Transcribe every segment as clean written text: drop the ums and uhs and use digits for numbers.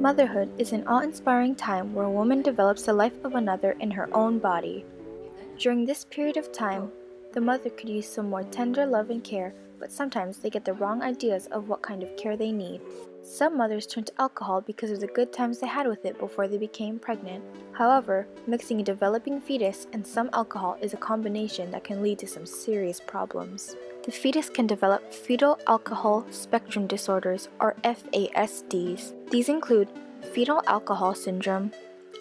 Motherhood is an awe-inspiring time where a woman develops the life of another in her own body. During this period of time, the mother could use some more tender love and care, but sometimes they get the wrong ideas of what kind of care they need. Some mothers turn to alcohol because of the good times they had with it before they became pregnant. However, mixing a developing fetus and some alcohol is a combination that can lead to some serious problems. The fetus can develop fetal alcohol spectrum disorders, or FASDs. These include fetal alcohol syndrome,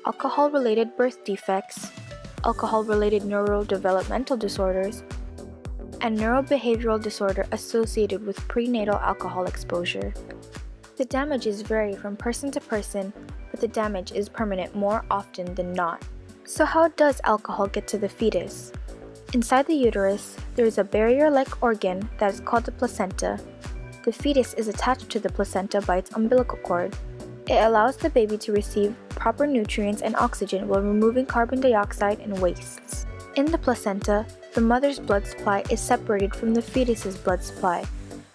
alcohol-related birth defects, alcohol-related neurodevelopmental disorders, and neurobehavioral disorder associated with prenatal alcohol exposure. The damages vary from person to person, but the damage is permanent more often than not. So how does alcohol get to the fetus? Inside the uterus, there is a barrier-like organ that is called the placenta. The fetus is attached to the placenta by its umbilical cord. It allows the baby to receive proper nutrients and oxygen while removing carbon dioxide and wastes. In the placenta, the mother's blood supply is separated from the fetus's blood supply,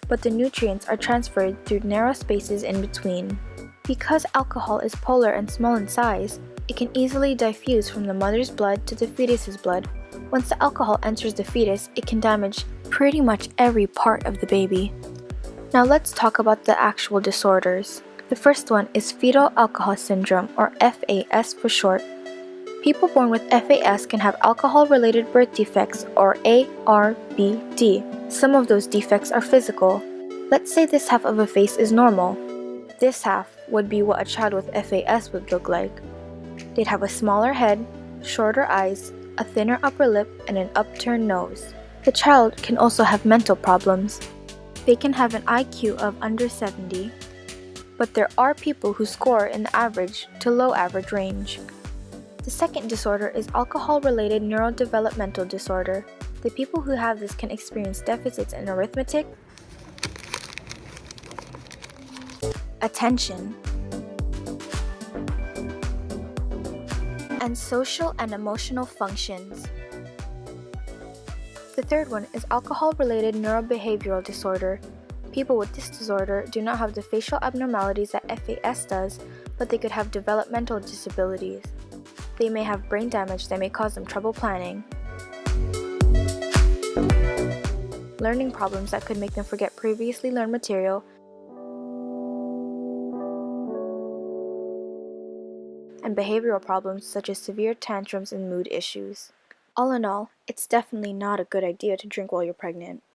but the nutrients are transferred through narrow spaces in between. Because alcohol is polar and small in size, it can easily diffuse from the mother's blood to the fetus's blood. Once the alcohol enters the fetus, it can damage pretty much every part of the baby. Now let's talk about the actual disorders. The first one is fetal alcohol syndrome, or FAS for short. People born with FAS can have alcohol-related birth defects, or ARBD. Some of those defects are physical. Let's say this half of a face is normal. This half would be what a child with FAS would look like. They'd have a smaller head, shorter eyes, a thinner upper lip, and an upturned nose. The child can also have mental problems. They can have an IQ of under 70, but there are people who score in the average to low average range. The second disorder is alcohol-related neurodevelopmental disorder. The people who have this can experience deficits in arithmetic, attention, and social and emotional functions. The third one is alcohol-related neurobehavioral disorder. People with this disorder do not have the facial abnormalities that FAS does, but they could have developmental disabilities. They may have brain damage that may cause them trouble planning, learning problems that could make them forget previously learned material, and behavioral problems such as severe tantrums and mood issues. All in all, it's definitely not a good idea to drink while you're pregnant.